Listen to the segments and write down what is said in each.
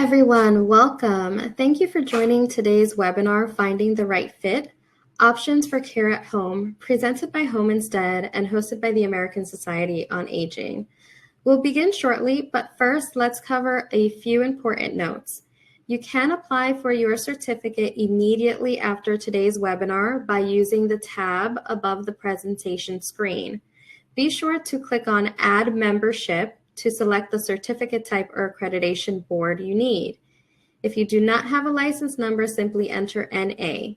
everyone, welcome. Thank you for joining today's webinar, Finding the Right Fit, Options for Care at Home, presented by Home Instead and hosted by the American Society on Aging. We'll begin shortly, but first let's cover a few important notes. You can apply for your certificate immediately after today's webinar by using the tab above the presentation screen. Be sure to click on Add Membership to select the certificate type or accreditation board you need. If you do not have a license number, simply enter NA.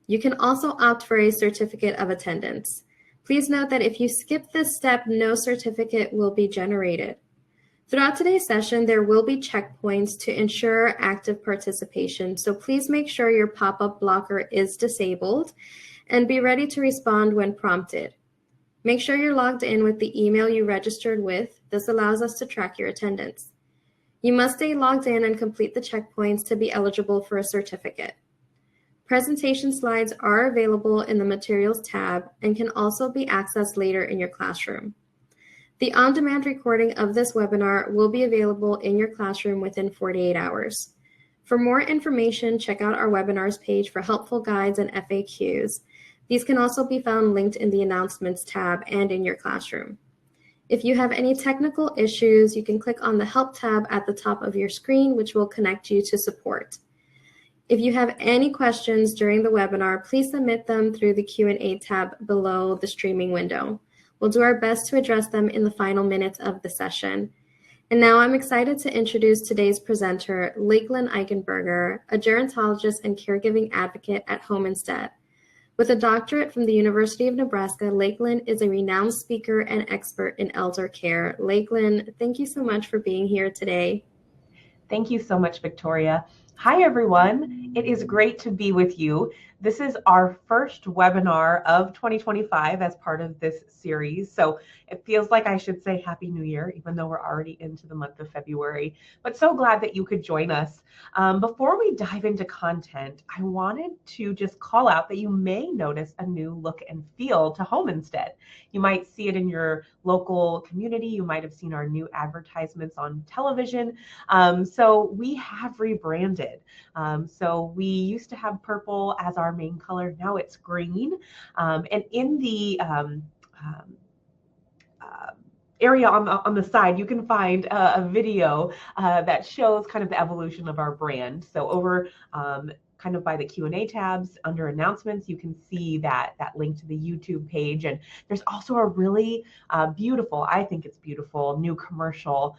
You can also opt for a certificate of attendance. Please note that if you skip this step, no certificate will be generated. Throughout today's session, there will be checkpoints to ensure active participation, so please make sure your pop-up blocker is disabled and be ready to respond when prompted. Make sure you're logged in with the email you registered with. This allows us to track your attendance. You must stay logged in and complete the checkpoints to be eligible for a certificate. Presentation slides are available in the Materials tab and can also be accessed later in your classroom. The on-demand recording of this webinar will be available in your classroom within 48 hours. For more information, check out our webinars page for helpful guides and FAQs. These can also be found linked in the Announcements tab and in your classroom. If you have any technical issues, you can click on the Help tab at the top of your screen, which will connect you to support. If you have any questions during the webinar, please submit them through the Q&A tab below the streaming window. We'll do our best to address them in the final minutes of the session. And now I'm excited to introduce today's presenter, Lakeland Eichenberger, a gerontologist and caregiving advocate at Home Instead. With a doctorate from the University of Nebraska, Lakeland is a renowned speaker and expert in elder care. Lakeland, thank you so much for being here today. Thank you so much, Victoria. Hi, everyone. It is great to be with you. This is our first webinar of 2025 as part of this series. So it feels like I should say Happy New Year, even though we're already into the month of February, but so glad that you could join us. Before we dive into content, I wanted to just call out that you may notice a new look and feel to Home Instead. You might see it in your local community. You might have seen our new advertisements on television. So we have rebranded. So we used to have purple as our main color. Now it's green. And in the area on the side, you can find a video that shows kind of the evolution of our brand. So over kind of by the Q&A tabs under announcements, you can see that link to the YouTube page. And there's also a really beautiful, I think it's beautiful, new commercial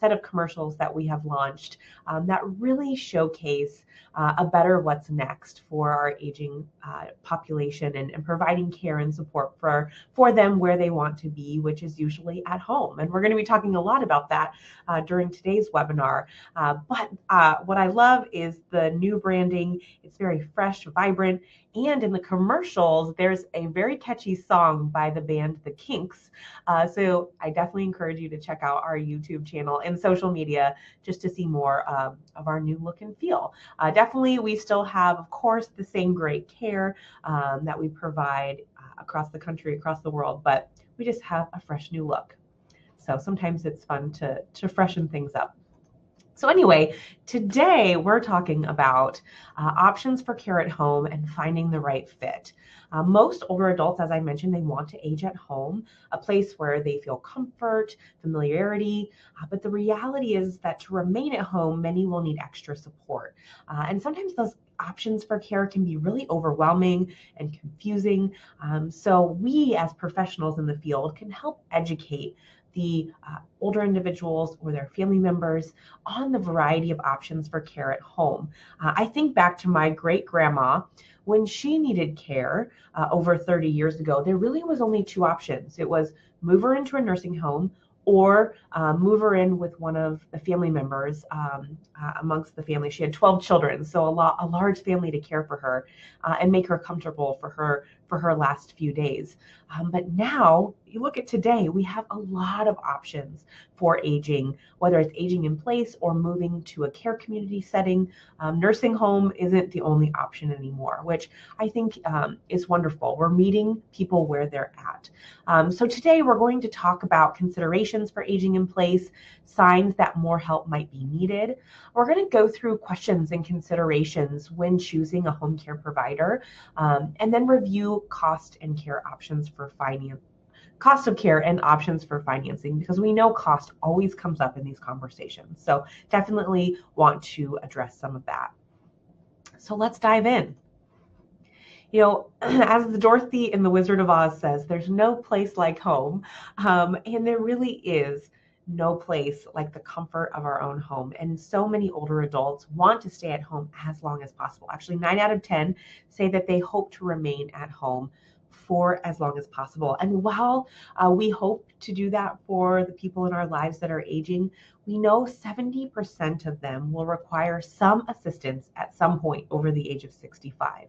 set of commercials that we have launched that really showcase a better what's next for our aging population and providing care and support for them where they want to be, which is usually at home. And we're going to be talking a lot about that during today's webinar. But what I love is the new branding. It's very fresh, vibrant, and in the commercials, there's a very catchy song by the band The Kinks. So I definitely encourage you to check out our YouTube channel and social media just to see more of our new look and feel. Definitely, we still have, of course, the same great care that we provide across the country, across the world, but we just have a fresh new look. So sometimes it's fun to freshen things up. So anyway, today we're talking about options for care at home and finding the right fit. Most older adults, as I mentioned, they want to age at home, a place where they feel comfort, familiarity, but the reality is that to remain at home, many will need extra support. And sometimes those options for care can be really overwhelming and confusing. So we as professionals in the field can help educate the older individuals or their family members on the variety of options for care at home. I think back to my great-grandma. When she needed care over 30 years ago, there really was only two options. It was move her into a nursing home or move her in with one of the family members amongst the family. She had 12 children, so a large family to care for her and make her comfortable for her last few days. But now, you look at today, we have a lot of options for aging, whether it's aging in place or moving to a care community setting. Nursing home isn't the only option anymore, which I think is wonderful. We're meeting people where they're at. So today we're going to talk about considerations for aging in place, signs that more help might be needed. We're going to go through questions and considerations when choosing a home care provider, and then review cost and care options for finance. Cost of care and options for financing, because we know cost always comes up in these conversations. So definitely want to address some of that. So let's dive in. You know, as the Dorothy in The Wizard of Oz says, there's no place like home. And there really is no place like the comfort of our own home. And so many older adults want to stay at home as long as possible. Actually, 9 out of 10 say that they hope to remain at home for as long as possible. And while we hope to do that for the people in our lives that are aging, we know 70% of them will require some assistance at some point over the age of 65.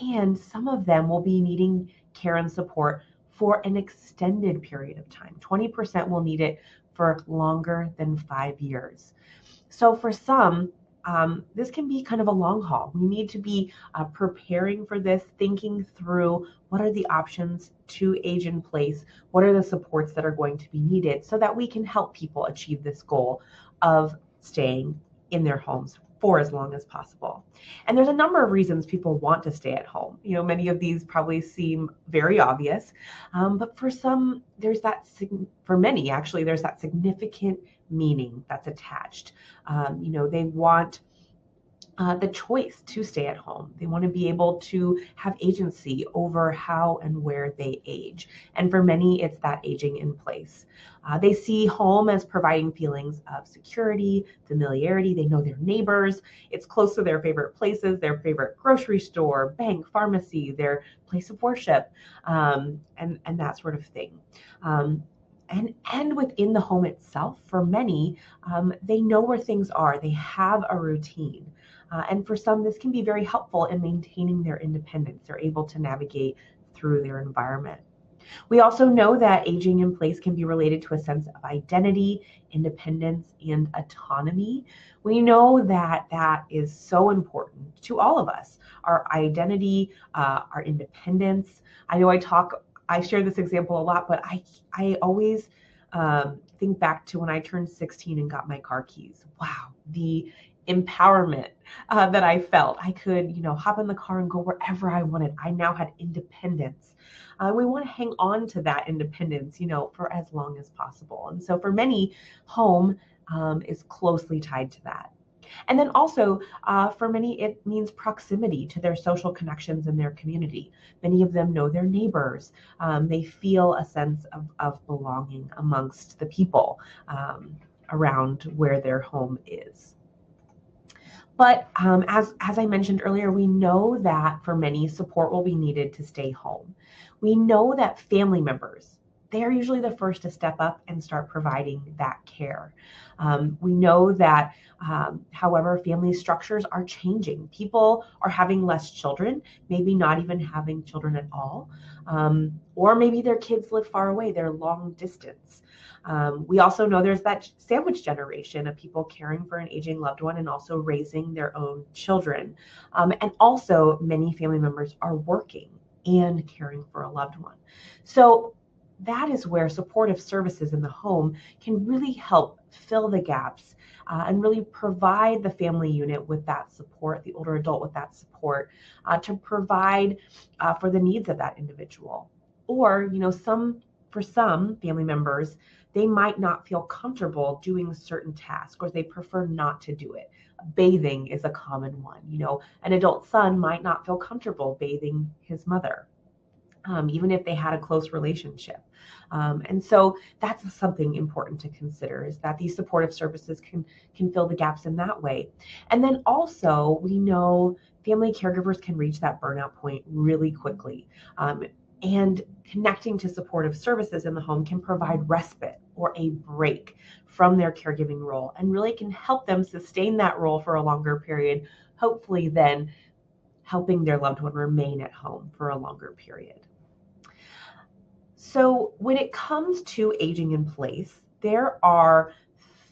And some of them will be needing care and support for an extended period of time. 20% will need it for longer than 5 years. So for some, this can be kind of a long haul. We need to be preparing for this, thinking through what are the options to age in place, what are the supports that are going to be needed so that we can help people achieve this goal of staying in their homes for as long as possible. And there's a number of reasons people want to stay at home. You know, many of these probably seem very obvious, but for some, for many actually, there's that significant meaning that's attached. They want the choice to stay at home. They want to be able to have agency over how and where they age. And for many, it's that aging in place. They see home as providing feelings of security, familiarity. They know their neighbors. It's close to their favorite places, their favorite grocery store, bank, pharmacy, their place of worship, and that sort of thing. And within the home itself, for many, they know where things are. They have a routine. And for some, this can be very helpful in maintaining their independence. They're able to navigate through their environment. We also know that aging in place can be related to a sense of identity, independence, and autonomy. We know that that is so important to all of us. Our identity, our independence. I know I share this example a lot, but I always think back to when I turned 16 and got my car keys. Wow, the empowerment that I felt. I could, hop in the car and go wherever I wanted. I now had independence. We want to hang on to that independence, for as long as possible. And so for many, home is closely tied to that. And then also, for many, it means proximity to their social connections in their community. Many of them know their neighbors. They feel a sense of belonging amongst the people around where their home is. But as I mentioned earlier, we know that for many, support will be needed to stay home. We know that family members, they are usually the first to step up and start providing that care. We know that, however, family structures are changing. People are having less children, maybe not even having children at all, or maybe their kids live far away, they're long distance. We also know there's that sandwich generation of people caring for an aging loved one and also raising their own children. And also many family members are working and caring for a loved one. So that is where supportive services in the home can really help fill the gaps and really provide the family unit with that support, the older adult with that support, to provide for the needs of that individual. Or, for some family members, they might not feel comfortable doing certain tasks, or they prefer not to do it. Bathing is a common one. An adult son might not feel comfortable bathing his mother, even if they had a close relationship. And so that's something important to consider, is that these supportive services can fill the gaps in that way. And then also, we know family caregivers can reach that burnout point really quickly. And connecting to supportive services in the home can provide respite or a break from their caregiving role, and really can help them sustain that role for a longer period, hopefully then helping their loved one remain at home for a longer period. So when it comes to aging in place, there are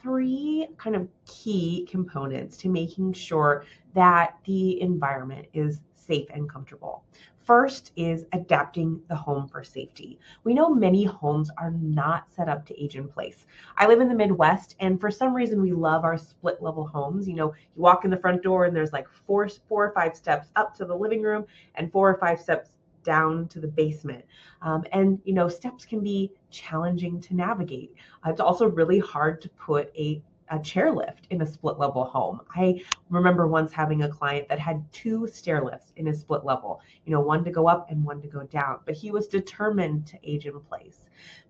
three kind of key components to making sure that the environment is safe and comfortable. First is adapting the home for safety. We know many homes are not set up to age in place. I live in the Midwest, and for some reason, we love our split level homes. You walk in the front door, and there's like four or five steps up to the living room and 4 or 5 steps down to the basement. And steps can be challenging to navigate. It's also really hard to put a chairlift in a split level home. I remember once having a client that had two stair lifts in his split level, one to go up and one to go down, but he was determined to age in place.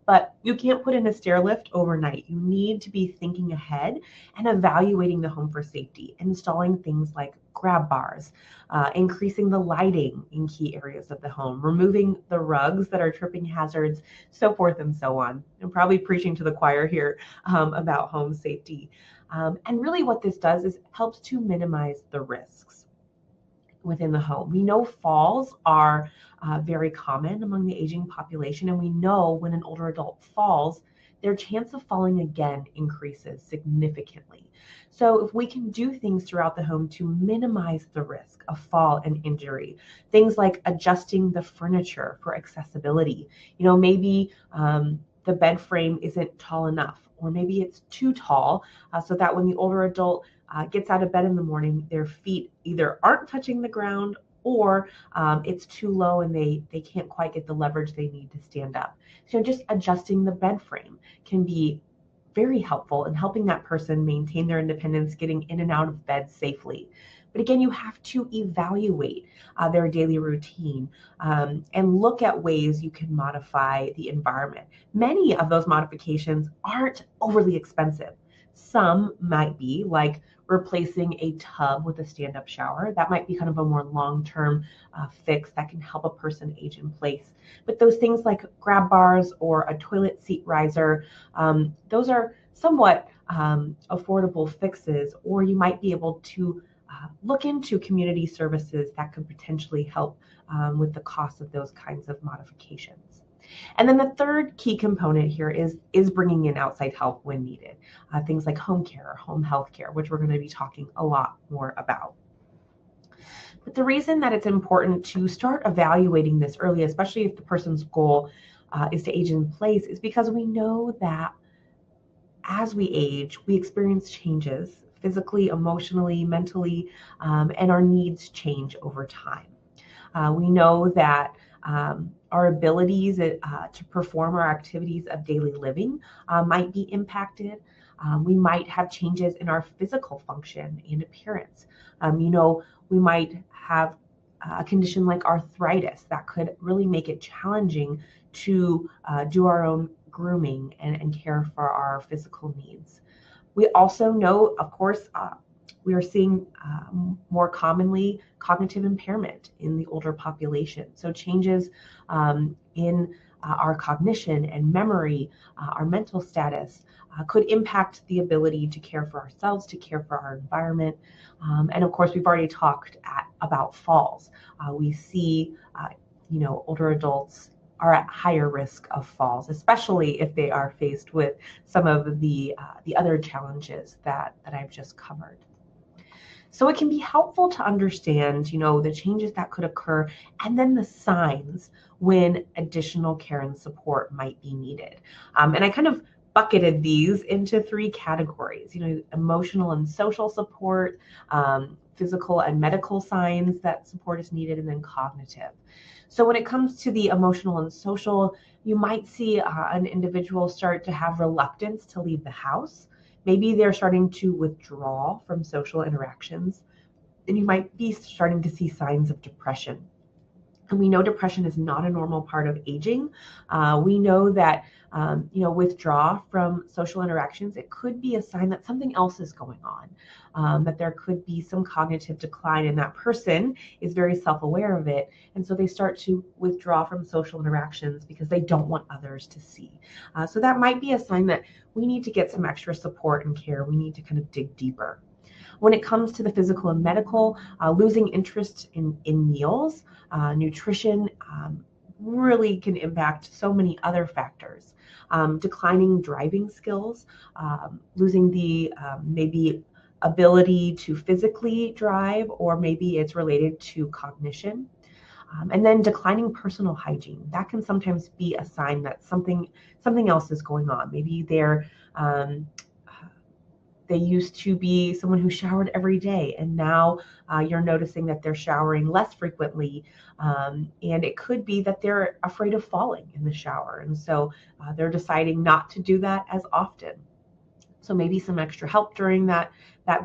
But you can't put in a stair lift overnight. You need to be thinking ahead and evaluating the home for safety, installing things like grab bars, increasing the lighting in key areas of the home, removing the rugs that are tripping hazards, so forth and so on. I'm probably preaching to the choir here about home safety. And really what this does is helps to minimize the risks within the home. We know falls are very common among the aging population, and we know when an older adult falls, their chance of falling again increases significantly. So if we can do things throughout the home to minimize the risk of fall and injury, things like adjusting the furniture for accessibility, maybe the bed frame isn't tall enough, or maybe it's too tall, so that when the older adult gets out of bed in the morning, their feet either aren't touching the ground or it's too low and they can't quite get the leverage they need to stand up. So just adjusting the bed frame can be very helpful in helping that person maintain their independence, getting in and out of bed safely. But again, you have to evaluate their daily routine and look at ways you can modify the environment. Many of those modifications aren't overly expensive. Some might be like replacing a tub with a stand-up shower. That might be kind of a more long-term fix that can help a person age in place. But those things like grab bars or a toilet seat riser, those are somewhat affordable fixes, or you might be able to look into community services that could potentially help with the cost of those kinds of modifications. And then the third key component here is bringing in outside help when needed. Things like home care or home health care, which we're going to be talking a lot more about. But the reason that it's important to start evaluating this early, especially if the person's goal is to age in place, is because we know that as we age, we experience changes physically, emotionally, mentally, and our needs change over time. We know that our abilities to perform our activities of daily living might be impacted. We might have changes in our physical function and appearance. We might have a condition like arthritis that could really make it challenging to do our own grooming and care for our physical needs. We also know, of course, we are seeing more commonly cognitive impairment in the older population. So changes in our cognition and memory, our mental status could impact the ability to care for ourselves, to care for our environment. And of course, we've already talked about falls. We see, older adults are at higher risk of falls, especially if they are faced with some of the other challenges that I've just covered. So it can be helpful to understand, the changes that could occur and then the signs when additional care and support might be needed. And I kind of bucketed these into three categories, emotional and social support, physical and medical signs that support is needed, and then cognitive. So when it comes to the emotional and social, you might see an individual start to have reluctance to leave the house. Maybe they're starting to withdraw from social interactions, and you might be starting to see signs of depression. And we know depression is not a normal part of aging. We know that, withdraw from social interactions, it could be a sign that something else is going on, that there could be some cognitive decline, and that person is very self-aware of it. And so they start to withdraw from social interactions because they don't want others to see. So that might be a sign that we need to get some extra support and care. We need to kind of dig deeper. When it comes to the physical and medical, losing interest in meals, nutrition, really can impact so many other factors. Declining driving skills, losing the maybe ability to physically drive, or maybe it's related to cognition. And then declining personal hygiene. That can sometimes be a sign that something else is going on. Maybe um, they used to be someone who showered every day, and now you're noticing that they're showering less frequently. And it could be that they're afraid of falling in the shower, and so they're deciding not to do that as often. So maybe some extra help during that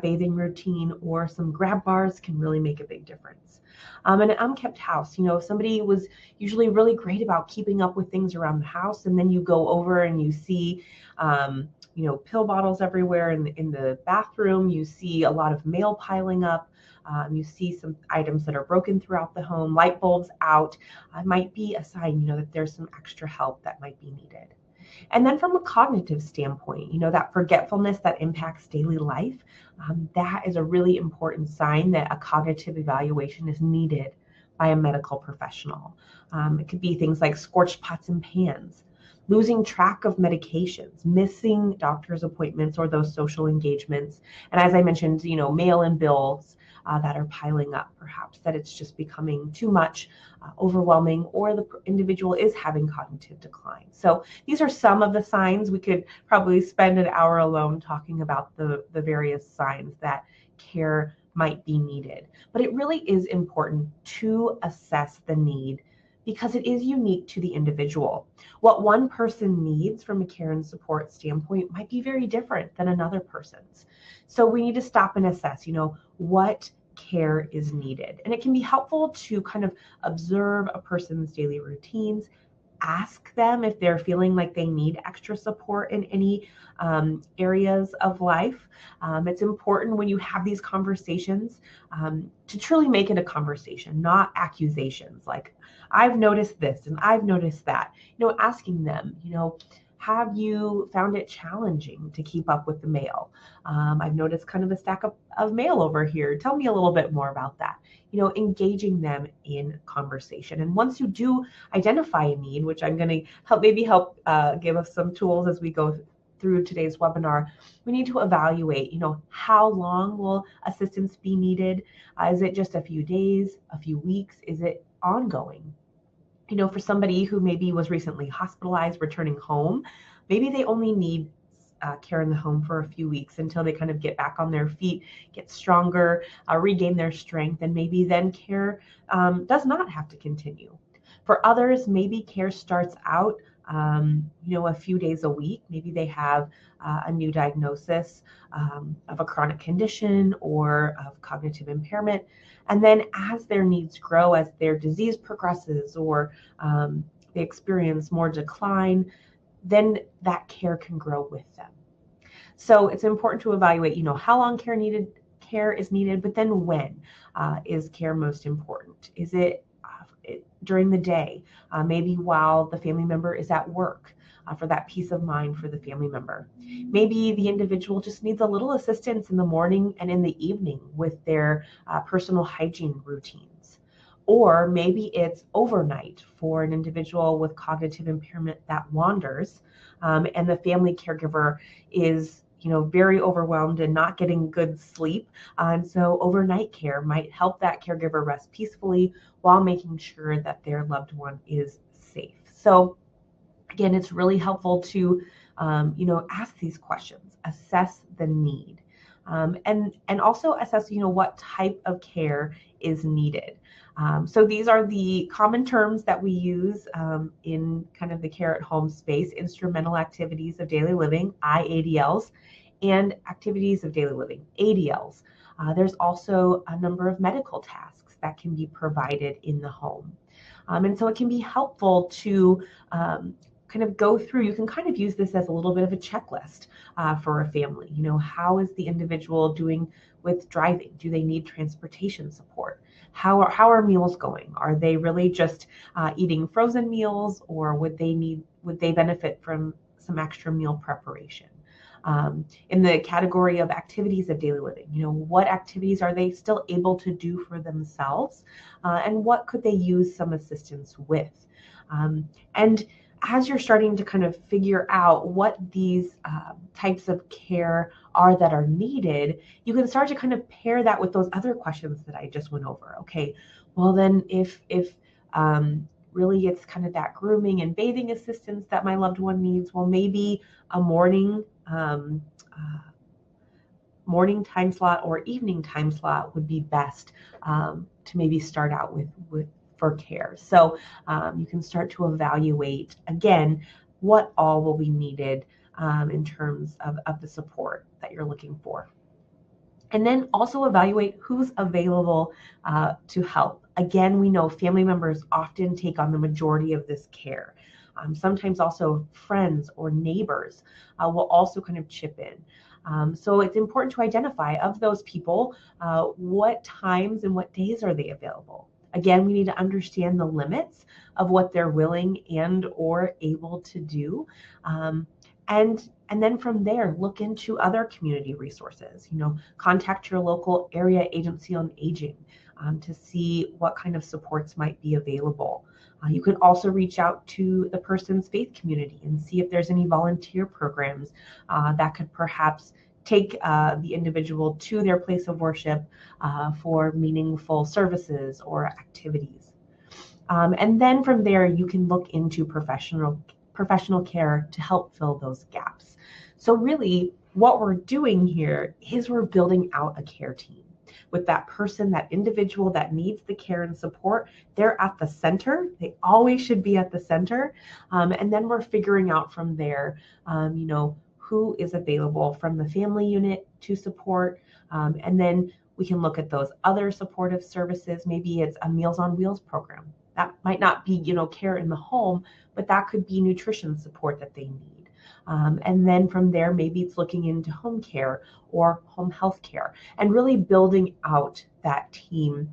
bathing routine, or some grab bars can really make a big difference. And an unkept house, if somebody was usually really great about keeping up with things around the house, and then you go over and you see, pill bottles everywhere in the bathroom, you see a lot of mail piling up, you see some items that are broken throughout the home, light bulbs out, might be a sign, that there's some extra help that might be needed. And then from a cognitive standpoint, that forgetfulness that impacts daily life, that is a really important sign that a cognitive evaluation is needed by a medical professional. It could be things like scorched pots and pans, losing track of medications, missing doctor's appointments or those social engagements. And as I mentioned, mail and bills that are piling up, perhaps that it's just becoming too much, overwhelming, or the individual is having cognitive decline. So these are some of the signs. We could probably spend an hour alone talking about the various signs that care might be needed. But it really is important to assess the need, because it is unique to the individual. What one person needs from a care and support standpoint might be very different than another person's. So we need to stop and assess, what care is needed. And it can be helpful to kind of observe a person's daily routines, ask them if they're feeling like they need extra support in any areas of life. It's important when you have these conversations to truly make it a conversation, not accusations like, I've noticed this and I've noticed that. Asking them, have you found it challenging to keep up with the mail? I've noticed kind of a stack of mail over here. Tell me a little bit more about that. Engaging them in conversation. And once you do identify a need, which I'm going to help give us some tools as we go through today's webinar, we need to evaluate, how long will assistance be needed? Is it just a few days, a few weeks? Is it ongoing? For somebody who maybe was recently hospitalized, returning home, maybe they only need care in the home for a few weeks until they kind of get back on their feet, get stronger, regain their strength, and maybe then care does not have to continue. For others, maybe care starts out, a few days a week. Maybe they have a new diagnosis of a chronic condition or of cognitive impairment. And then as their needs grow, as their disease progresses, or they experience more decline, then that care can grow with them. So it's important to evaluate, how long care is needed, but then when is care most important? Is it during the day, maybe while the family member is at work, for that peace of mind for the family member? Maybe the individual just needs a little assistance in the morning and in the evening with their personal hygiene routines. Or maybe it's overnight for an individual with cognitive impairment that wanders, and the family caregiver is very overwhelmed and not getting good sleep. And so overnight care might help that caregiver rest peacefully while making sure that their loved one is safe. So again, it's really helpful to, ask these questions, assess the need, and also assess, what type of care is needed. So these are the common terms that we use in kind of the care at home space: instrumental activities of daily living, IADLs, and activities of daily living, ADLs. There's also a number of medical tasks that can be provided in the home. And so it can be helpful to kind of go through. You can kind of use this as a little bit of a checklist for a family. How is the individual doing with driving? Do they need transportation support? How are meals going? Are they really just eating frozen meals, or would they benefit from some extra meal preparation? In the category of activities of daily living, what activities are they still able to do for themselves, and what could they use some assistance with? And as you're starting to kind of figure out what these types of care are that are needed, you can start to kind of pair that with those other questions that I just went over. Okay, well then if really it's kind of that grooming and bathing assistance that my loved one needs, well maybe a morning time slot or evening time slot would be best to maybe start out with for care. So you can start to evaluate again what all will be needed in terms of the support that you're looking for. And then also evaluate who's available to help. Again, we know family members often take on the majority of this care. Sometimes also friends or neighbors will also kind of chip in. So it's important to identify of those people, what times and what days are they available. Again, we need to understand the limits of what they're willing and or able to do. And then from there, look into other community resources. Contact your local area agency on aging to see what kind of supports might be available. You can also reach out to the person's faith community and see if there's any volunteer programs that could perhaps take the individual to their place of worship for meaningful services or activities. And then from there, you can look into professional care to help fill those gaps. So really, what we're doing here is we're building out a care team. With that person, that individual that needs the care and support, they're at the center. They always should be at the center. And then we're figuring out from there, who is available from the family unit to support. And then we can look at those other supportive services. Maybe it's a Meals on Wheels program. That might not be, care in the home, but that could be nutrition support that they need. And then from there, maybe it's looking into home care or home health care and really building out that team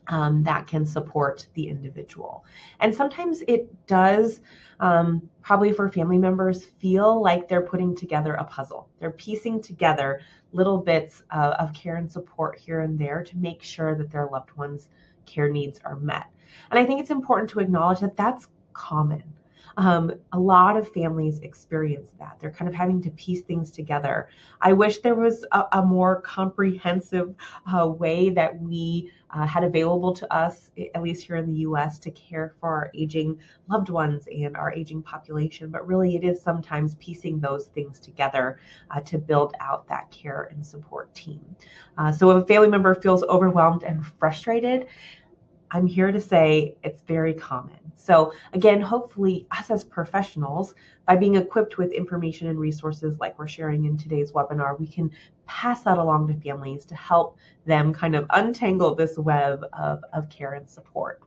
that can support the individual. And sometimes it does, probably for family members, feel like they're putting together a puzzle. They're piecing together little bits of care and support here and there to make sure that their loved ones' care needs are met. And I think it's important to acknowledge that that's common. A lot of families experience that. They're kind of having to piece things together. I wish there was a more comprehensive way that we had available to us, at least here in the US, to care for our aging loved ones and our aging population. But really, it is sometimes piecing those things together to build out that care and support team. So if a family member feels overwhelmed and frustrated, I'm here to say it's very common. So again, hopefully us as professionals, by being equipped with information and resources like we're sharing in today's webinar, we can pass that along to families to help them kind of untangle this web of care and support.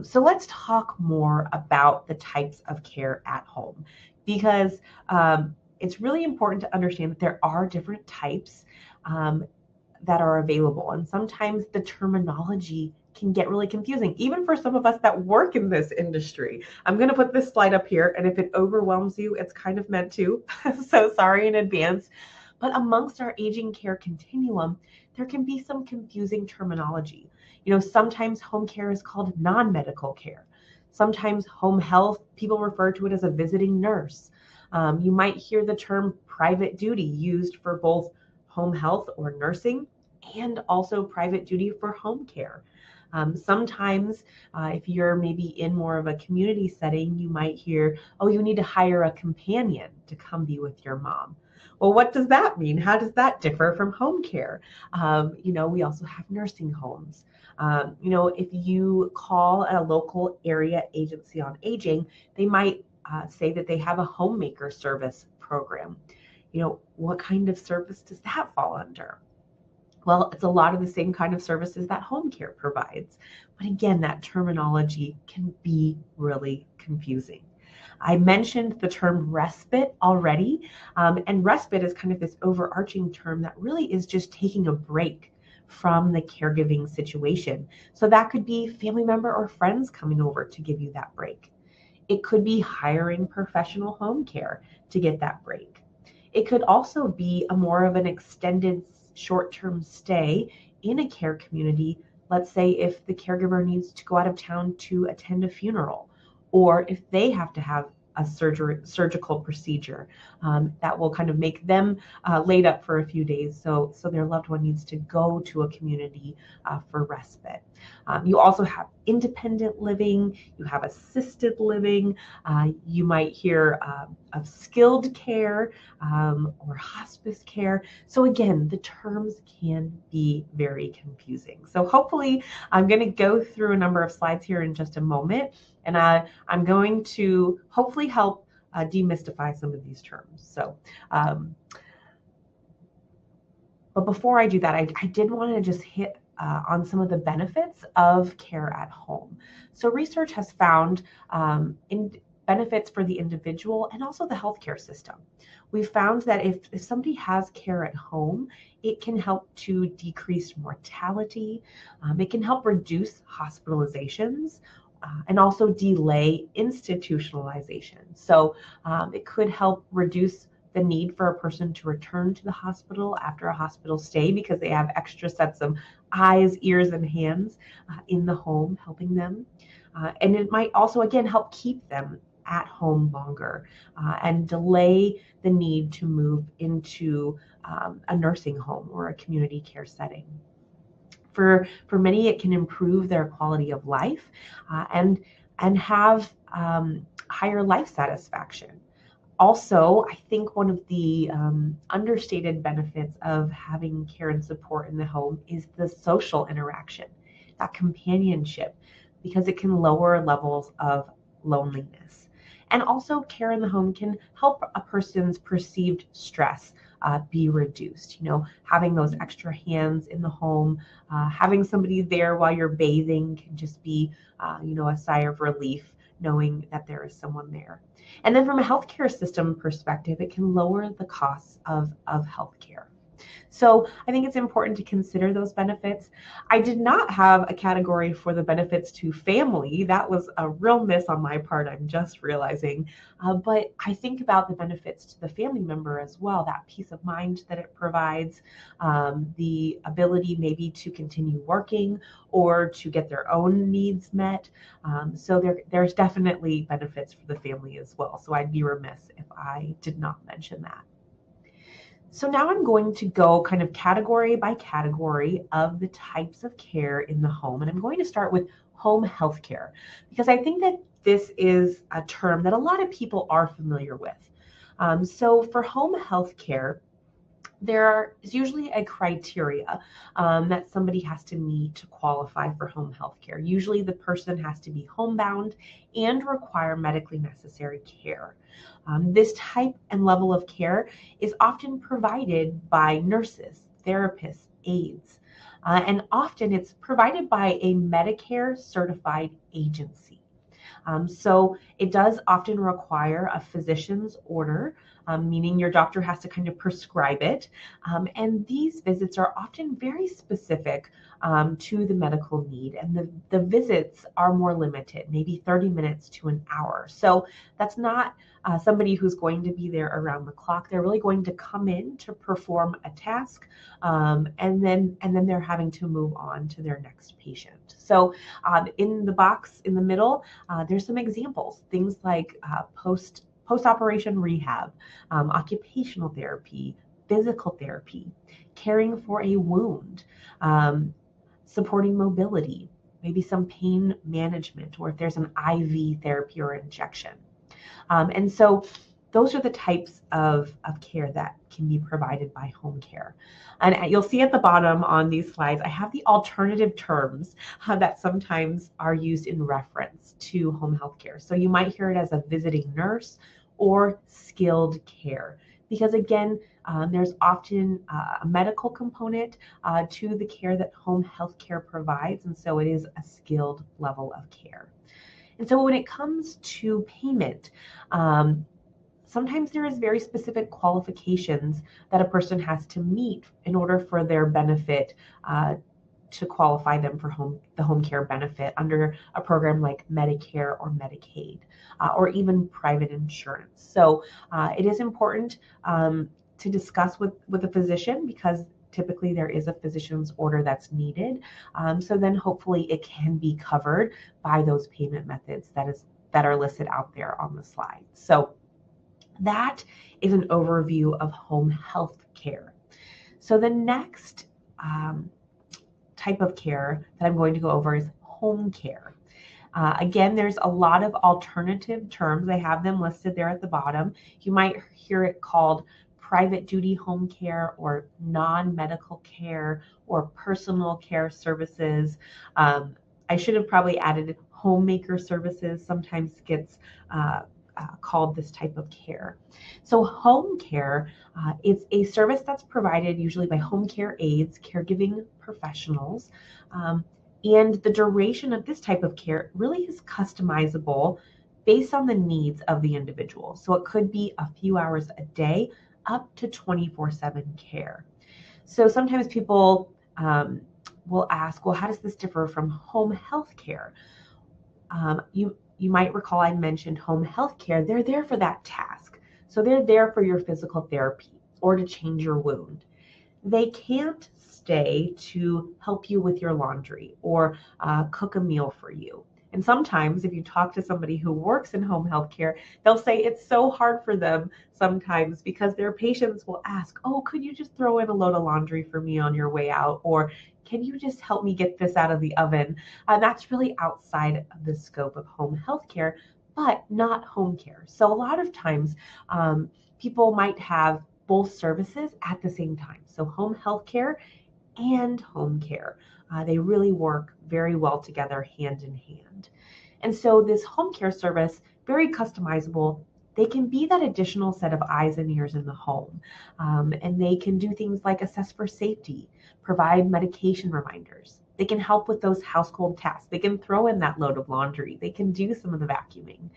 So let's talk more about the types of care at home, because it's really important to understand that there are different types that are available. And sometimes the terminology can get really confusing, even for some of us that work in this industry. I'm going to put this slide up here, and if it overwhelms you, it's kind of meant to. So sorry in advance. But amongst our aging care continuum, there can be some confusing terminology. Sometimes home care is called non-medical care. Sometimes home health, people refer to it as a visiting nurse. You might hear the term private duty used for both home health or nursing, and also private duty for home care. Sometimes if you're maybe in more of a community setting, you might hear, oh, you need to hire a companion to come be with your mom. Well, what does that mean? How does that differ from home care? We also have nursing homes. If you call a local area agency on aging, they might say that they have a homemaker service program. What kind of service does that fall under? Well, it's a lot of the same kind of services that home care provides. But again, that terminology can be really confusing. I mentioned the term respite already, and respite is kind of this overarching term that really is just taking a break from the caregiving situation. So that could be family member or friends coming over to give you that break. It could be hiring professional home care to get that break. It could also be a more of an extended short-term stay in a care community let's say if the caregiver needs to go out of town to attend a funeral, or if they have to have a surgical procedure that will kind of make them laid up for a few days. So their loved one needs to go to a community for respite. You also have independent living, you have assisted living, you might hear of skilled care or hospice care. So again, the terms can be very confusing. So hopefully I'm going to go through a number of slides here in just a moment, and I'm going to hopefully help demystify some of these terms. So, but before I do that, I did want to just hit on some of the benefits of care at home. So research has found benefits for the individual and also the healthcare system. We found that if somebody has care at home, it can help to decrease mortality. It can help reduce hospitalizations and also delay institutionalization. So it could help reduce the need for a person to return to the hospital after a hospital stay because they have extra sets of eyes, ears, and hands in the home helping them. And it might also, again, help keep them at home longer and delay the need to move into a nursing home or a community care setting. For many, it can improve their quality of life and have higher life satisfaction. Also, I think one of the understated benefits of having care and support in the home is the social interaction, that companionship, because it can lower levels of loneliness. And also, care in the home can help a person's perceived stress be reduced. Having those extra hands in the home, having somebody there while you're bathing can just be, a sigh of relief knowing that there is someone there. And then from a healthcare system perspective, it can lower the costs of healthcare. So I think it's important to consider those benefits. I did not have a category for the benefits to family. That was a real miss on my part, I'm just realizing. But I think about the benefits to the family member as well, that peace of mind that it provides, the ability maybe to continue working or to get their own needs met. So there's definitely benefits for the family as well. So I'd be remiss if I did not mention that. So now I'm going to go kind of category by category of the types of care in the home. And I'm going to start with home health care, because I think that this is a term that a lot of people are familiar with. So for home health care, there is usually a criteria that somebody has to meet to qualify for home health care. Usually the person has to be homebound and require medically necessary care. This type and level of care is often provided by nurses, therapists, aides, and often it's provided by a Medicare certified agency. So it does often require a physician's order, meaning your doctor has to kind of prescribe it. And these visits are often very specific to the medical need. And the visits are more limited, maybe 30 minutes to an hour. So that's not somebody who's going to be there around the clock. They're really going to come in to perform a task, and then they're having to move on to their next patient. So in the box in the middle, there's some examples, things like post-operation rehab, occupational therapy, physical therapy, caring for a wound, supporting mobility, maybe some pain management, or if there's an IV therapy or injection. And so those are the types of care that can be provided by home care. And you'll see at the bottom on these slides, I have the alternative terms that sometimes are used in reference to home health care. So you might hear it as a visiting nurse or skilled care, because again, there's often a medical component to the care that home health care provides, and so it is a skilled level of care. And so when it comes to payment, sometimes there is very specific qualifications that a person has to meet in order for their benefit to qualify them for the home care benefit under a program like Medicare or Medicaid, or even private insurance. So it is important to discuss with a physician, because typically there is a physician's order that's needed. So then hopefully it can be covered by those payment methods that are listed out there on the slide. So that is an overview of home health care. So the next type of care that I'm going to go over is home care. Again, there's a lot of alternative terms. I have them listed there at the bottom. You might hear it called private duty home care or non-medical care or personal care services. I should have probably added homemaker services, sometimes gets called this type of care. So home care is a service that's provided usually by home care aides, caregiving professionals, and the duration of this type of care really is customizable based on the needs of the individual. So it could be a few hours a day up to 24/7 care. So sometimes people will ask, well, how does this differ from home health care? You might recall I mentioned home health care. They're there for that task. So they're there for your physical therapy or to change your wound. They can't stay to help you with your laundry or cook a meal for you. And sometimes if you talk to somebody who works in home health care, they'll say it's so hard for them sometimes because their patients will ask, oh, could you just throw in a load of laundry for me on your way out? Or can you just help me get this out of the oven? And that's really outside of the scope of home health care, but not home care. So a lot of times people might have both services at the same time. So home health care and home care. They really work very well together hand in hand. And so this home care service, very customizable. They can be that additional set of eyes and ears in the home. And they can do things like assess for safety, provide medication reminders. They can help with those household tasks. They can throw in that load of laundry. They can do some of the vacuuming.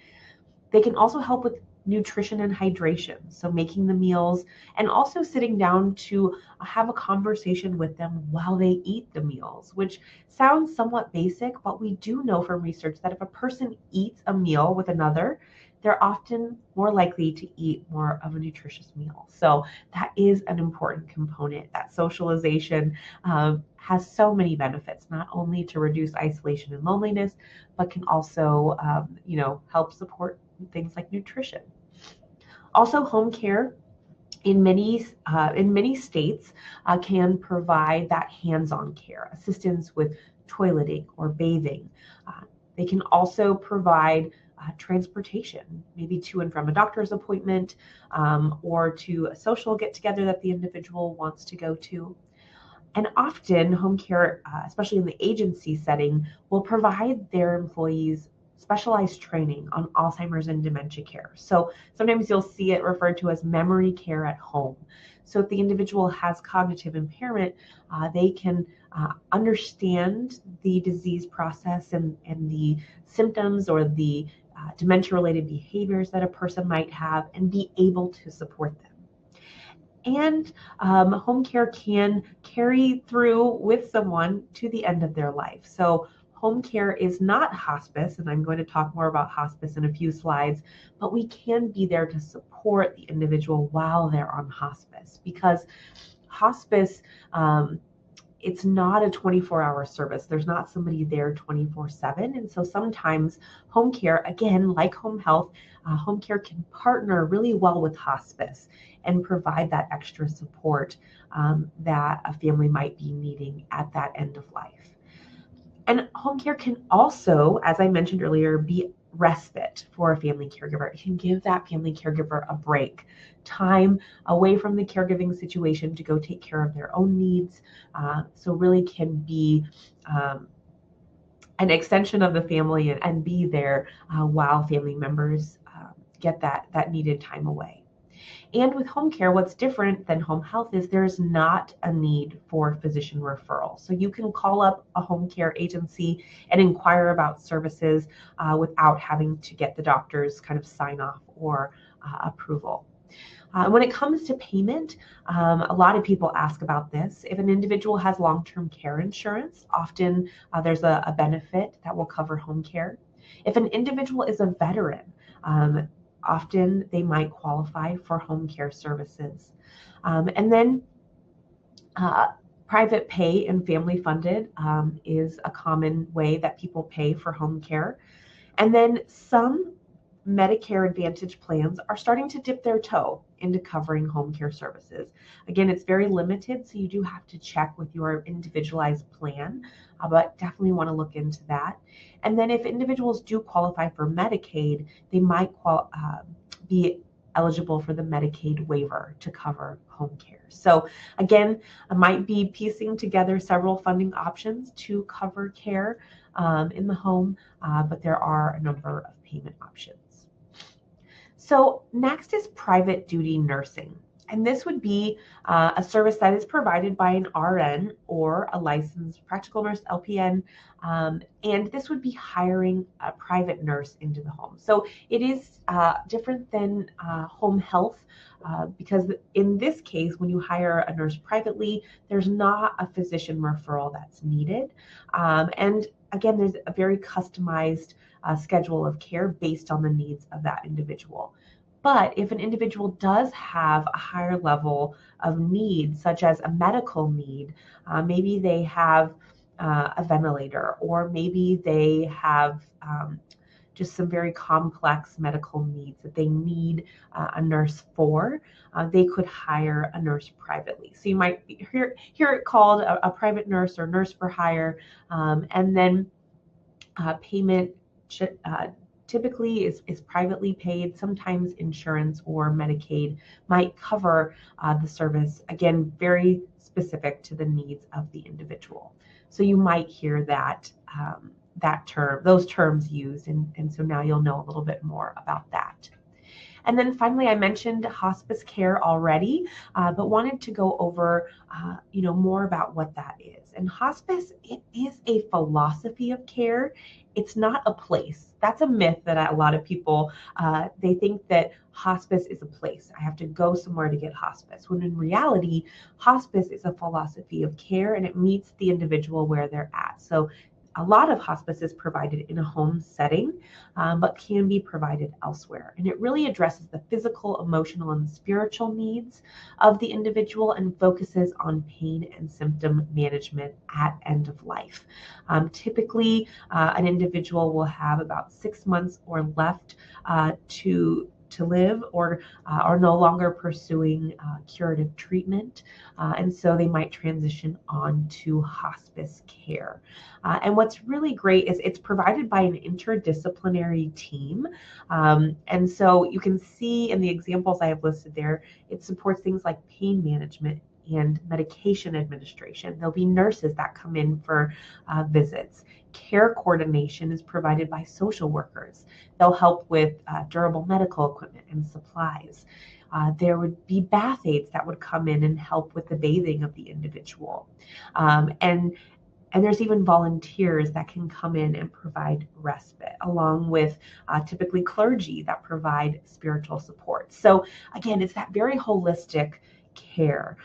They can also help with nutrition and hydration, so making the meals and also sitting down to have a conversation with them while they eat the meals, which sounds somewhat basic, but we do know from research that if a person eats a meal with another, they're often more likely to eat more of a nutritious meal. So that is an important component. That socialization has so many benefits, not only to reduce isolation and loneliness, but can also, help support things like nutrition. Also, home care in many states can provide that hands-on care, assistance with toileting or bathing. They can also provide transportation, maybe to and from a doctor's appointment or to a social get-together that the individual wants to go to. And often home care, especially in the agency setting, will provide their employees specialized training on Alzheimer's and dementia care. So sometimes you'll see it referred to as memory care at home. So if the individual has cognitive impairment, they can understand the disease process and the symptoms or the dementia-related behaviors that a person might have and be able to support them. And home care can carry through with someone to the end of their life. So home care is not hospice, and I'm going to talk more about hospice in a few slides, but we can be there to support the individual while they're on hospice, because hospice, it's not a 24-hour service. There's not somebody there 24/7. And so sometimes home care, again, like home health, home care can partner really well with hospice and provide that extra support that a family might be needing at that end of life. And home care can also, as I mentioned earlier, be respite for a family caregiver. It can give that family caregiver a break, time away from the caregiving situation to go take care of their own needs. So really can be an extension of the family and be there while family members get that needed time away. And with home care, what's different than home health is there's not a need for physician referral. So you can call up a home care agency and inquire about services without having to get the doctor's kind of sign off or approval. When it comes to payment, a lot of people ask about this. If an individual has long-term care insurance, often there's a benefit that will cover home care. If an individual is a veteran, often they might qualify for home care services. And then Uh, Private pay and family funded is a common way that people pay for home care. And then some Medicare Advantage plans are starting to dip their toe into covering home care services. Again, it's very limited, so you do have to check with your individualized plan, but definitely want to look into that. And then if individuals do qualify for Medicaid, they might be eligible for the Medicaid waiver to cover home care. So again, I might be piecing together several funding options to cover care in the home, but there are a number of payment options. So next is private duty nursing. And this would be a service that is provided by an RN or a licensed practical nurse, LPN. And this would be hiring a private nurse into the home. So it is different than home health because in this case, when you hire a nurse privately, there's not a physician referral that's needed. And again, there's a very customized schedule of care based on the needs of that individual. But if an individual does have a higher level of need, such as a medical need, maybe they have a ventilator, or maybe they have just some very complex medical needs that they need a nurse for, they could hire a nurse privately. So you might hear it called a private nurse or nurse for hire, and then payment typically is privately paid. Sometimes insurance or Medicaid might cover the service. Again, very specific to the needs of the individual. So you might hear those terms used, and so now you'll know a little bit more about that. And then finally, I mentioned hospice care already, but wanted to go over, more about what that is. And hospice, it is a philosophy of care. It's not a place. That's a myth that a lot of people, they think that hospice is a place. I have to go somewhere to get hospice. When in reality, hospice is a philosophy of care, and it meets the individual where they're at. So a lot of hospice is provided in a home setting, but can be provided elsewhere. And it really addresses the physical, emotional, and spiritual needs of the individual and focuses on pain and symptom management at end of life. Typically, an individual will have about 6 months or left to live, or are no longer pursuing curative treatment. And so they might transition on to hospice care. And what's really great is it's provided by an interdisciplinary team. And so you can see in the examples I have listed there, it supports things like pain management and medication administration. There'll be nurses that come in for visits. Care coordination is provided by social workers. They'll help with durable medical equipment and supplies. There would be bath aides that would come in and help with the bathing of the individual. And there's even volunteers that can come in and provide respite, along with typically clergy that provide spiritual support. So again, it's that very holistic care.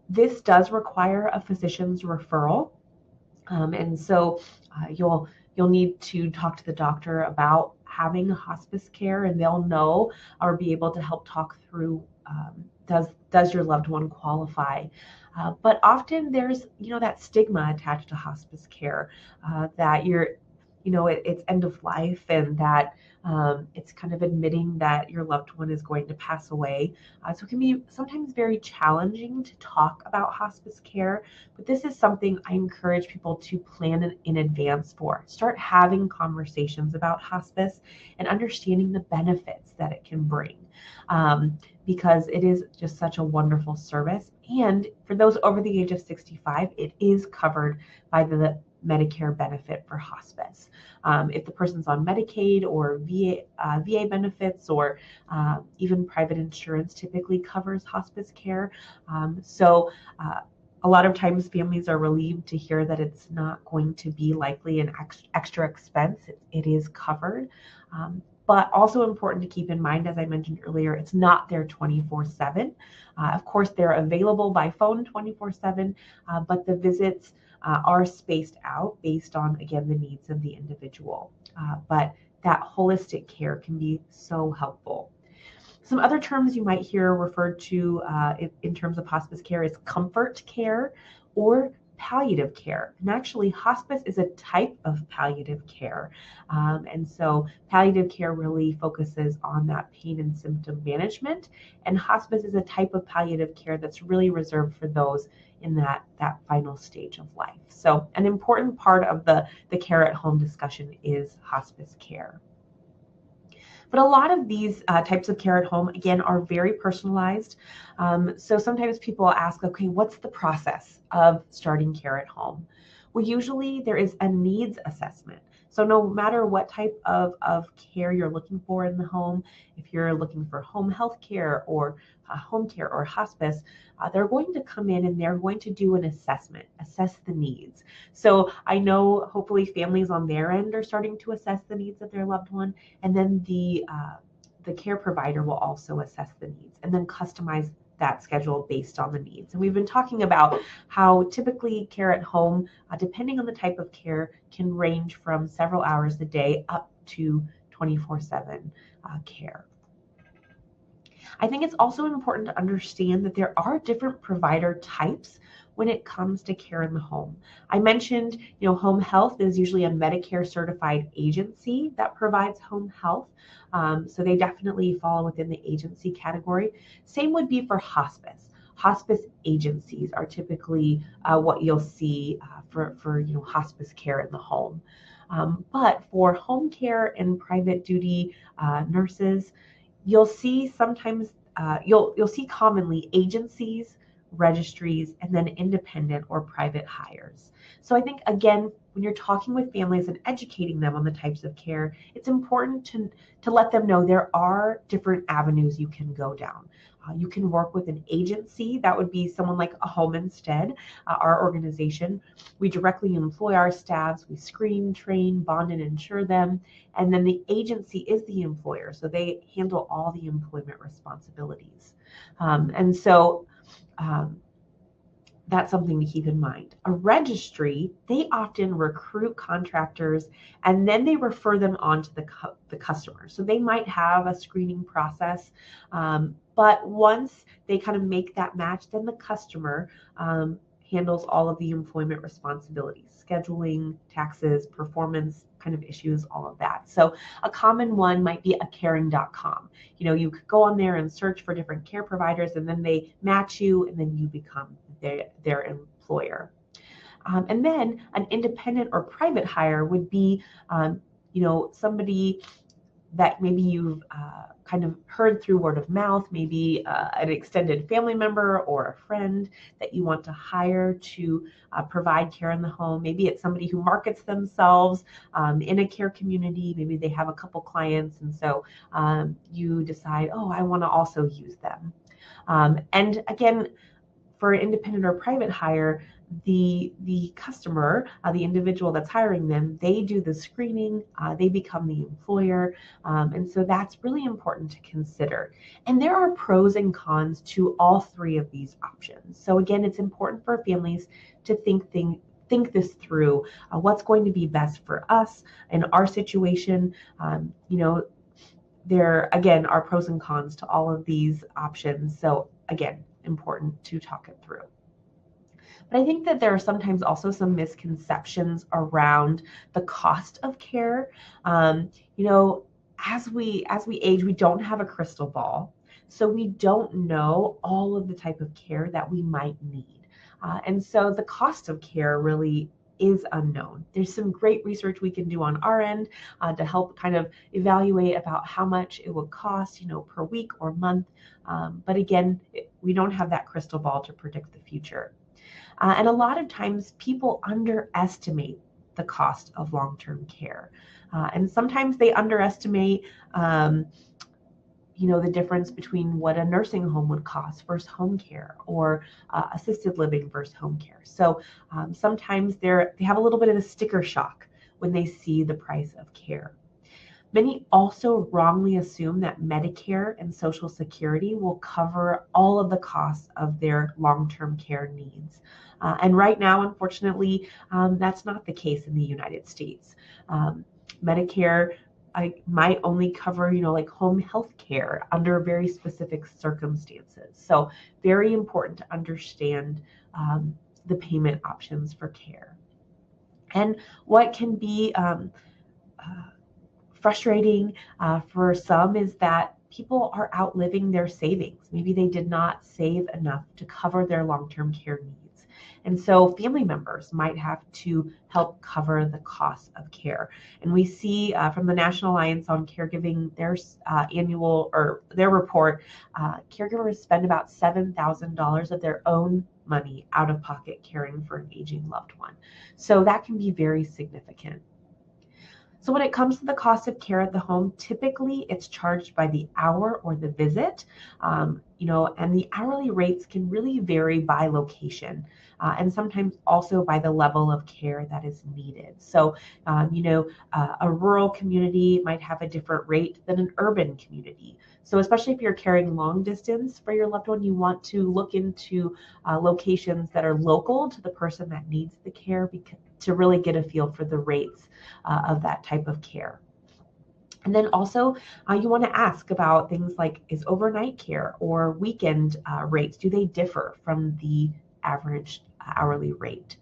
This does require a physician's referral. And so you'll need to talk to the doctor about having hospice care, and they'll know or be able to help talk through, does your loved one qualify? But often there's, that stigma attached to hospice care, that it's end of life, and that it's kind of admitting that your loved one is going to pass away. So it can be sometimes very challenging to talk about hospice care, but this is something I encourage people to plan in advance for. Start having conversations about hospice and understanding the benefits that it can bring, because it is just such a wonderful service. And for those over the age of 65, it is covered by the Medicare benefit for hospice. If the person's on Medicaid or VA benefits, or even private insurance typically covers hospice care. So a lot of times families are relieved to hear that it's not going to be likely an extra expense. It is covered. But also important to keep in mind, as I mentioned earlier, it's not there 24/7. Of course, they're available by phone 24/7, but the visits are spaced out based on, again, the needs of the individual. But that holistic care can be so helpful. Some other terms you might hear referred to in terms of hospice care is comfort care or palliative care. And actually, hospice is a type of palliative care. And so palliative care really focuses on that pain and symptom management. And hospice is a type of palliative care that's really reserved for those in that final stage of life. So an important part of the care at home discussion is hospice care. But a lot of these types of care at home, again, are very personalized. So sometimes people ask, okay, what's the process of starting care at home? Well, usually there is a needs assessment. So no matter what type of care you're looking for in the home, if you're looking for home health care or home care or hospice, they're going to come in and they're going to do an assessment, assess the needs. So I know hopefully families on their end are starting to assess the needs of their loved one, and then the care provider will also assess the needs and then customize that schedule based on the needs. And we've been talking about how typically care at home, depending on the type of care, can range from several hours a day up to 24/7 care. I think it's also important to understand that there are different provider types when it comes to care in the home. I mentioned, home health is usually a Medicare certified agency that provides home health. So they definitely fall within the agency category. Same would be for hospice. Hospice agencies are typically what you'll see for hospice care in the home. But for home care and private duty nurses, you'll see sometimes you'll see commonly agencies, registries, and then independent or private hires. So I think again, when you're talking with families and educating them on the types of care, it's important to let them know there are different avenues you can go down. You can work with an agency. That would be someone like a Home Instead, our organization. We directly employ our staffs. We screen, train, bond, and insure them. And then the agency is the employer. So they handle all the employment responsibilities. And so that's something to keep in mind. A registry, they often recruit contractors and then they refer them on to the customer. So they might have a screening process, but once they kind of make that match, then the customer handles all of the employment responsibilities, scheduling, taxes, performance kind of issues, all of that. So a common one might be a caring.com. You could go on there and search for different care providers and then they match you and then you become their employer. And then an independent or private hire would be, somebody that maybe you've kind of heard through word of mouth, maybe an extended family member or a friend that you want to hire to provide care in the home. Maybe it's somebody who markets themselves in a care community. Maybe they have a couple clients, and so you decide, oh, I want to also use them. And again, for independent or private hire, the customer, the individual that's hiring them, they do the screening, they become the employer. And so that's really important to consider. And there are pros and cons to all three of these options. So again, it's important for families to think this through. What's going to be best for us in our situation? There again are pros and cons to all of these options. So again, important to talk it through. But I think that there are sometimes also some misconceptions around the cost of care. As we age, we don't have a crystal ball, so we don't know all of the type of care that we might need. And so the cost of care really is unknown. There's some great research we can do on our end to help kind of evaluate about how much it would cost, per week or month. But again, we don't have that crystal ball to predict the future. And a lot of times people underestimate the cost of long-term care. And sometimes they underestimate the difference between what a nursing home would cost versus home care, or assisted living versus home care. So sometimes they have a little bit of a sticker shock when they see the price of care. Many also wrongly assume that Medicare and Social Security will cover all of the costs of their long-term care needs. And right now, unfortunately, that's not the case in the United States. Medicare I might only cover, like home health care under very specific circumstances. So very important to understand the payment options for care. And what can be uh, frustrating for some is that people are outliving their savings. Maybe they did not save enough to cover their long-term care needs. And so family members might have to help cover the cost of care. And we see from the National Alliance on Caregiving, their report, caregivers spend about $7,000 of their own money out of pocket caring for an aging loved one. So that can be very significant. So when it comes to the cost of care at the home, typically it's charged by the hour or the visit, and the hourly rates can really vary by location. And sometimes also by the level of care that is needed. So, a rural community might have a different rate than an urban community. So especially if you're carrying long distance for your loved one, you want to look into locations that are local to the person that needs the care to really get a feel for the rates of that type of care. And then also you want to ask about things like, is overnight care or weekend rates, do they differ from the average hourly rate?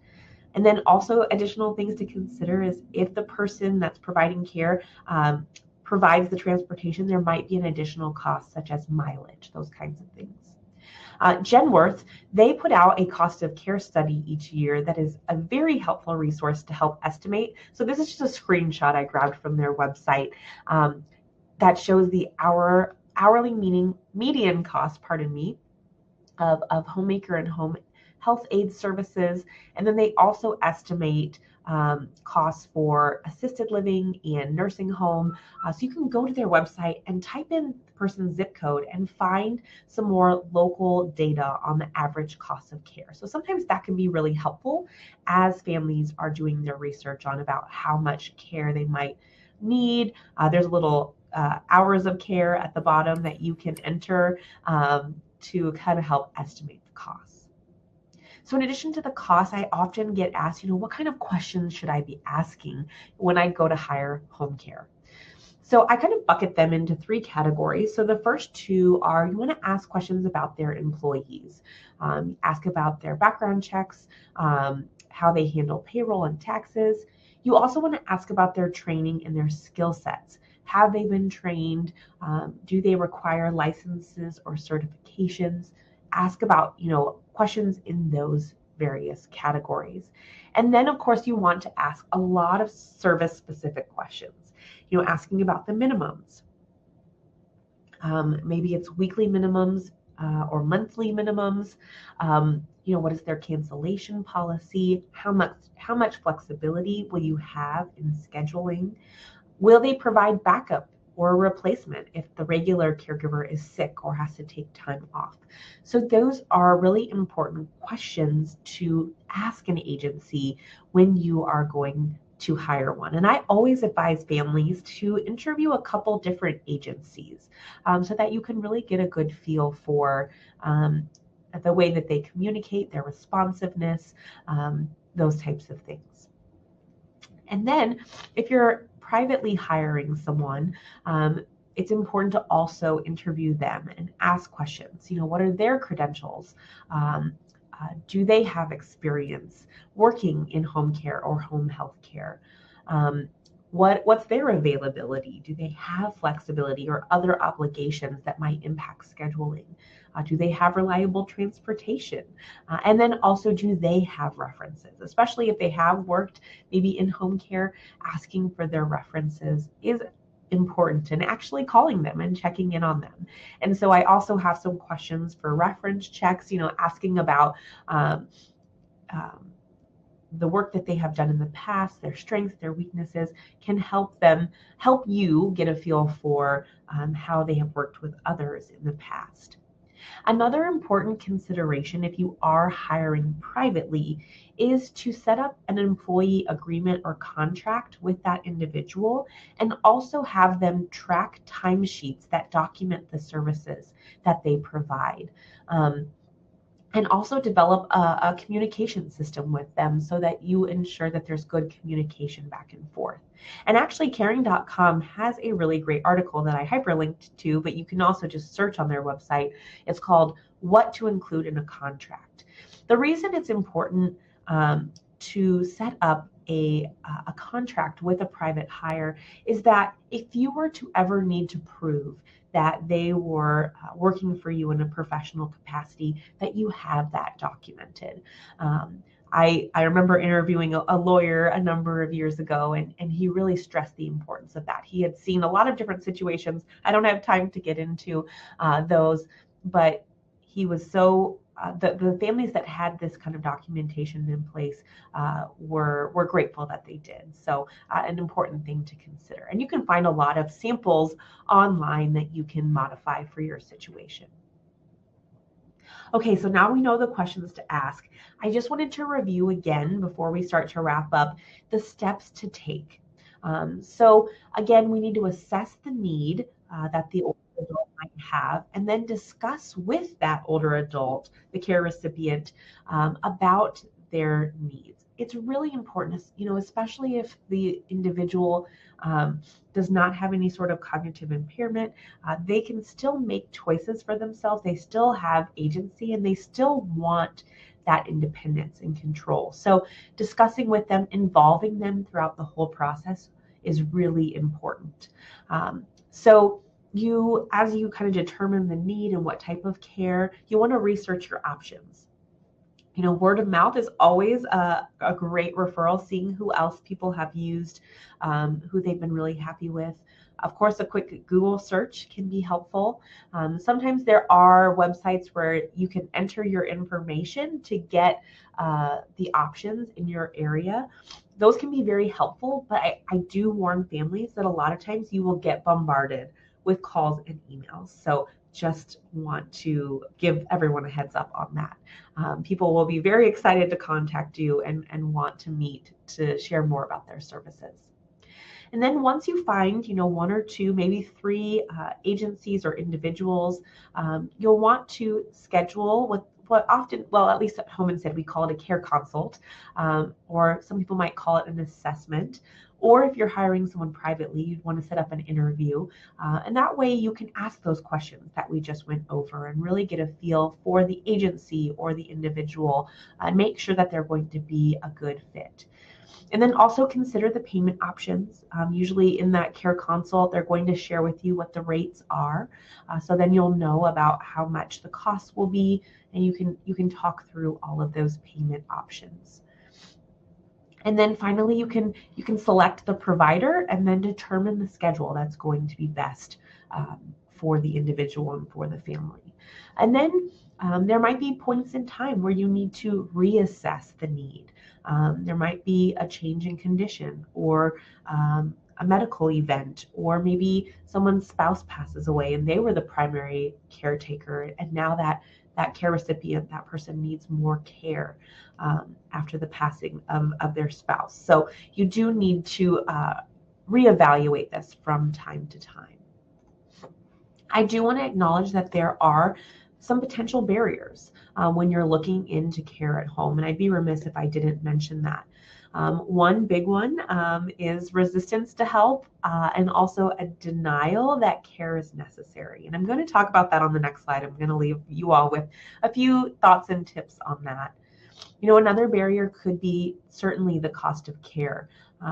And then also additional things to consider is if the person that's providing care provides the transportation, there might be an additional cost such as mileage, those kinds of things. Genworth, they put out a cost of care study each year that is a very helpful resource to help estimate. So this is just a screenshot I grabbed from their website that shows the hourly median cost, of homemaker and home health aid services. And then they also estimate costs for assisted living and nursing home. So you can go to their website and type in the person's zip code and find some more local data on the average cost of care. So sometimes that can be really helpful as families are doing their research on about how much care they might need. There's a little hours of care at the bottom that you can enter to kind of help estimate the costs. So in addition to the cost, I often get asked, what kind of questions should I be asking when I go to hire home care? So I kind of bucket them into 3 categories. So the first 2 are, you want to ask questions about their employees. Ask about their background checks, how they handle payroll and taxes. You also want to ask about their training and their skill sets. Have they been trained? Do they require licenses or certifications? Ask about, questions in those various categories. And then, of course, you want to ask a lot of service-specific questions, asking about the minimums. Maybe it's weekly minimums or monthly minimums. What is their cancellation policy? How much flexibility will you have in scheduling? Will they provide backup or a replacement if the regular caregiver is sick or has to take time off? So those are really important questions to ask an agency when you are going to hire one. And I always advise families to interview a couple different agencies so that you can really get a good feel for the way that they communicate, their responsiveness, those types of things. And then if you're privately hiring someone, it's important to also interview them and ask questions. What are their credentials? Do they have experience working in home care or home health care? What's their availability? Do they have flexibility or other obligations that might impact scheduling? Do they have reliable transportation? And then also, do they have references? Especially if they have worked maybe in home care, asking for their references is important, and actually calling them and checking in on them. And so I also have some questions for reference checks, asking about the work that they have done in the past, their strengths, their weaknesses, can help you get a feel for how they have worked with others in the past. Another important consideration if you are hiring privately is to set up an employee agreement or contract with that individual, and also have them track timesheets that document the services that they provide. and also develop a communication system with them so that you ensure that there's good communication back and forth. And actually, caring.com has a really great article that I hyperlinked to, but you can also just search on their website. It's called What to Include in a Contract. The reason it's important to set up a contract with a private hire is that if you were to ever need to prove that they were working for you in a professional capacity, that you have that documented. I remember interviewing a lawyer a number of years ago, and he really stressed the importance of that. He had seen a lot of different situations. I don't have time to get into those, but he was so the families that had this kind of documentation in place were grateful that they did. So an important thing to consider. And you can find a lot of samples online that you can modify for your situation. Okay, so now we know the questions to ask. I just wanted to review again before we start to wrap up the steps to take. So again, we need to assess the need that the older adult might have, and then discuss with that older adult, the care recipient, about their needs. It's really important, especially if the individual does not have any sort of cognitive impairment. They can still make choices for themselves. They still have agency, and they still want that independence and control. So discussing with them, involving them throughout the whole process is really important. So as you kind of determine the need and what type of care, you want to research your options. Word of mouth is always a great referral, seeing who else people have used, who they've been really happy with. Of course, a quick Google search can be helpful. Sometimes there are websites where you can enter your information to get the options in your area. Those can be very helpful, but I do warn families that a lot of times you will get bombarded with calls and emails. So just want to give everyone a heads up on that. People will be very excited to contact you and want to meet to share more about their services. And then once you find, one or two, maybe three agencies or individuals, you'll want to schedule what often, well, at least at Home and Said, we call it a care consult, or some people might call it an assessment. Or if you're hiring someone privately, you'd want to set up an interview. And that way you can ask those questions that we just went over and really get a feel for the agency or the individual and make sure that they're going to be a good fit. And then also consider the payment options. Usually in that care consult, they're going to share with you what the rates are. So then you'll know about how much the cost will be, and you can talk through all of those payment options. And then finally, you can select the provider and then determine the schedule that's going to be best for the individual and for the family. And then there might be points in time where you need to reassess the need. There might be a change in condition or a medical event, or maybe someone's spouse passes away and they were the primary caretaker, and now that care recipient, that person needs more care after the passing of their spouse. So you do need to reevaluate this from time to time. I do want to acknowledge that there are some potential barriers when you're looking into care at home, and I'd be remiss if I didn't mention that. One big one is resistance to help and also a denial that care is necessary. And I'm going to talk about that on the next slide. I'm going to leave you all with a few thoughts and tips on that. Another barrier could be certainly the cost of care.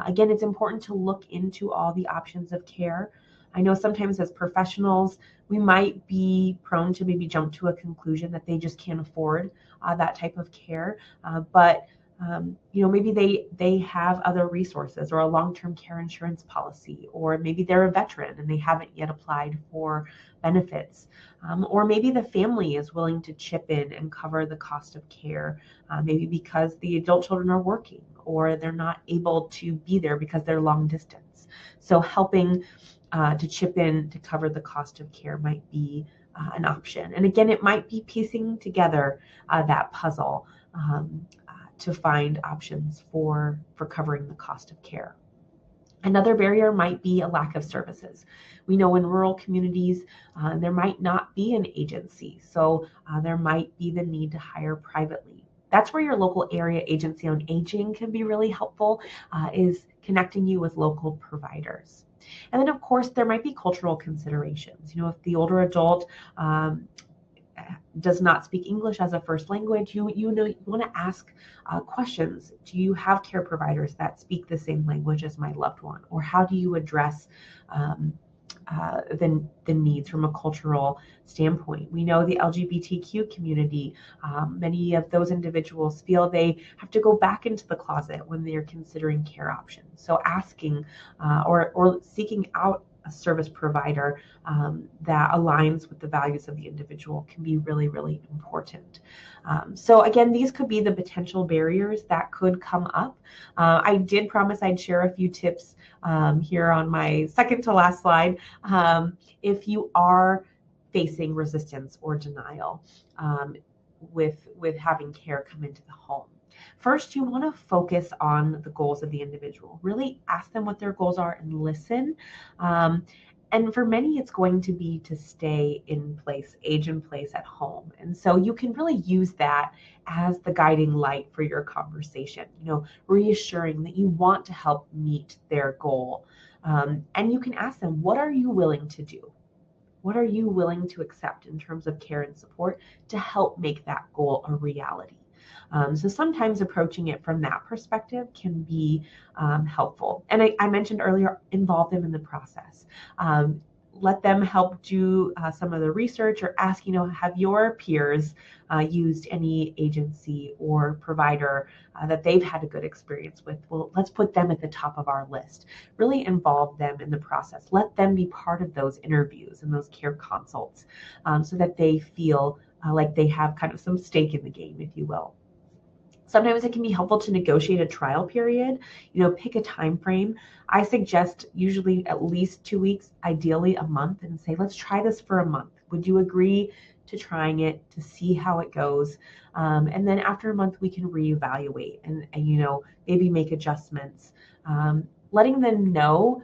Again, it's important to look into all the options of care. I know sometimes as professionals, we might be prone to maybe jump to a conclusion that they just can't afford that type of care. But maybe they have other resources or a long-term care insurance policy, or maybe they're a veteran and they haven't yet applied for benefits. Or maybe the family is willing to chip in and cover the cost of care, maybe because the adult children are working or they're not able to be there because they're long distance. So helping to chip in to cover the cost of care might be an option. And again, it might be piecing together that puzzle to find options for covering the cost of care. Another barrier might be a lack of services. We know in rural communities, there might not be an agency, so there might be the need to hire privately. That's where your local area agency on aging can be really helpful, is connecting you with local providers. And then, of course, there might be cultural considerations. If the older adult does not speak English as a first language, you want to ask questions. Do you have care providers that speak the same language as my loved one, or how do you address um, the needs from a cultural standpoint? We know the LGBTQ community, many of those individuals feel they have to go back into the closet when they're considering care options. So asking or seeking out a service provider that aligns with the values of the individual can be really, really important. So again, these could be the potential barriers that could come up. I did promise I'd share a few tips here on my second to last slide. If you are facing resistance or denial with having care come into the home. First, you want to focus on the goals of the individual. Really ask them what their goals are and listen. And for many, it's going to be to stay in place, age in place at home. And so you can really use that as the guiding light for your conversation, reassuring that you want to help meet their goal. And you can ask them, what are you willing to do? What are you willing to accept in terms of care and support to help make that goal a reality? So sometimes approaching it from that perspective can be helpful. And I mentioned earlier, involve them in the process. Let them help do some of the research, or ask, have your peers used any agency or provider that they've had a good experience with? Well, let's put them at the top of our list. Really involve them in the process. Let them be part of those interviews and those care consults, so that they feel like they have kind of some stake in the game, if you will. Sometimes it can be helpful to negotiate a trial period, pick a time frame. I suggest usually at least 2 weeks, ideally a month, and say, let's try this for a month. Would you agree to trying it to see how it goes? And then after a month, we can reevaluate and maybe make adjustments. Letting them know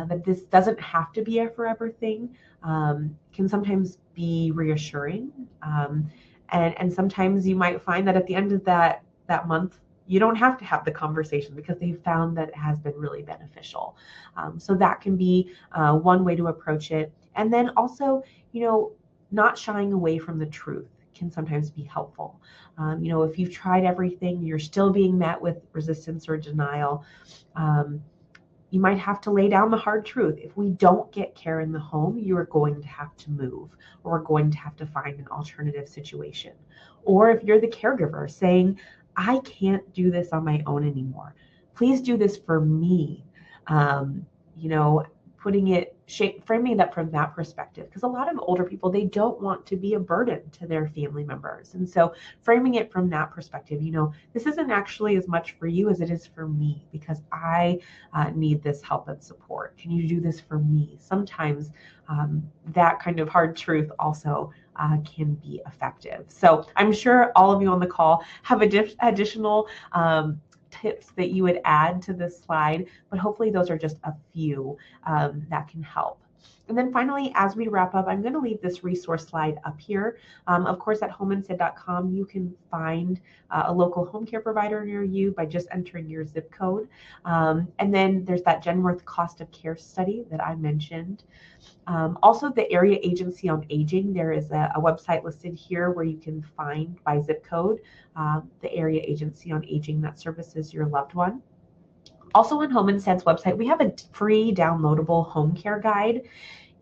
that this doesn't have to be a forever thing can sometimes be reassuring. And sometimes you might find that at the end of that month, you don't have to have the conversation because they found that it has been really beneficial. So that can be one way to approach it. And then also, not shying away from the truth can sometimes be helpful. If you've tried everything, you're still being met with resistance or denial, you might have to lay down the hard truth. If we don't get care in the home, you are going to have to move, or we're going to have to find an alternative situation. Or if you're the caregiver saying, I can't do this on my own anymore, please do this for me. Framing it up from that perspective, because a lot of older people, they don't want to be a burden to their family members. And so framing it from that perspective, this isn't actually as much for you as it is for me, because I need this help and support. Can you do this for me? Sometimes that kind of hard truth also can be effective. So I'm sure all of you on the call have additional tips that you would add to this slide, but hopefully those are just a few that can help. And then finally, as we wrap up, I'm going to leave this resource slide up here. Of course, at homeandstead.com, you can find a local home care provider near you by just entering your zip code. And then there's that Genworth cost of care study that I mentioned. Also, the Area Agency on Aging, there is a website listed here where you can find by zip code the Area Agency on Aging that services your loved one. Also on Home Instead's website, we have a free downloadable home care guide.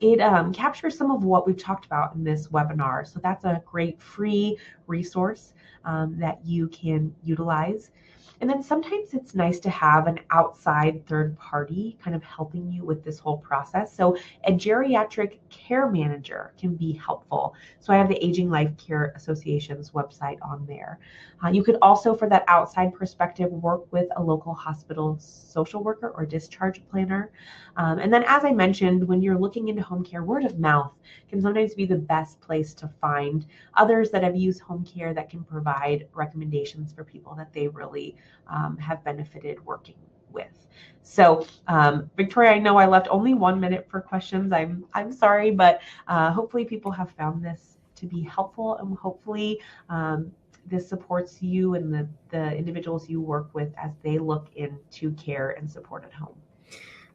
It captures some of what we've talked about in this webinar. So that's a great free resource that you can utilize. And then sometimes it's nice to have an outside third party kind of helping you with this whole process. So a geriatric care manager can be helpful. So I have the Aging Life Care Association's website on there. You could also, for that outside perspective, work with a local hospital social worker or discharge planner. And then, as I mentioned, when you're looking into home care, word of mouth can sometimes be the best place to find others that have used home care that can provide recommendations for people that they really have benefited working with. So, Victoria, I know I left only 1 minute for questions. I'm sorry, but hopefully people have found this to be helpful, and hopefully this supports you and the individuals you work with as they look into care and support at home.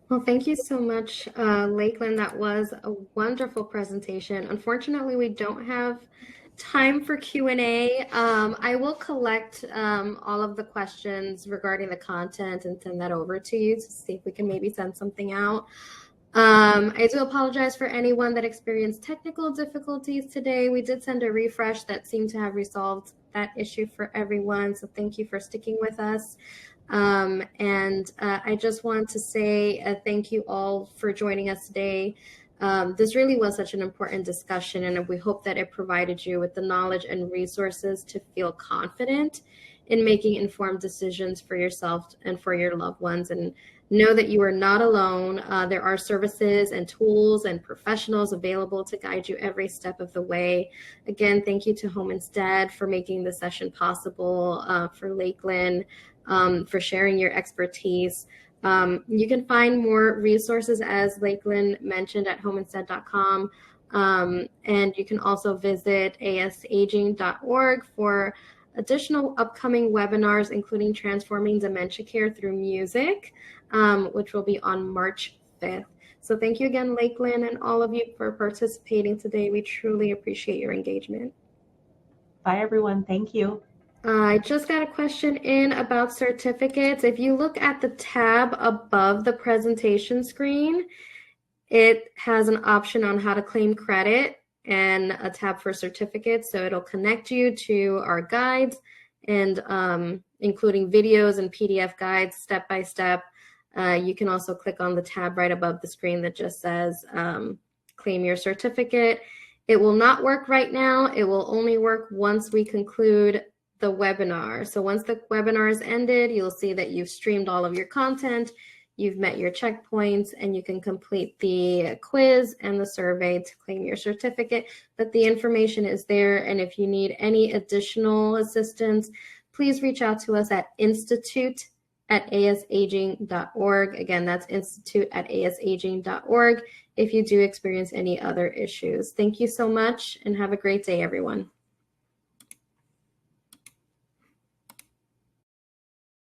Well, thank you so much, Lakeland. That was a wonderful presentation. Unfortunately, we don't have time for Q&A. I will collect all of the questions regarding the content and send that over to you to see if we can maybe send something out. I do apologize for anyone that experienced technical difficulties today. We did send a refresh that seemed to have resolved that issue for everyone. So thank you for sticking with us. I just want to say thank you all for joining us today. This really was such an important discussion, and we hope that it provided you with the knowledge and resources to feel confident in making informed decisions for yourself and for your loved ones. And know that you are not alone. There are services and tools and professionals available to guide you every step of the way. Again, thank you to Home Instead for making the session possible, for Lakeland, for sharing your expertise. You can find more resources, as Lakeland mentioned, at homeinstead.com. And you can also visit asaging.org for additional upcoming webinars, including Transforming Dementia Care Through Music, which will be on March 5th. So thank you again, Lakeland, and all of you for participating today. We truly appreciate your engagement. Bye, everyone. Thank you. I just got a question in about certificates. If you look at the tab above the presentation screen, it has an option on how to claim credit and a tab for certificates. So it'll connect you to our guides and including videos and PDF guides step by step. You can also click on the tab right above the screen that just says claim your certificate. It will not work right now. It will only work once we conclude the webinar. So once the webinar is ended, you'll see that you've streamed all of your content, you've met your checkpoints, and you can complete the quiz and the survey to claim your certificate. But the information is there, and if you need any additional assistance, please reach out to us at institute@asaging.org. Again, that's institute@asaging.org if you do experience any other issues. Thank you so much, and have a great day, everyone.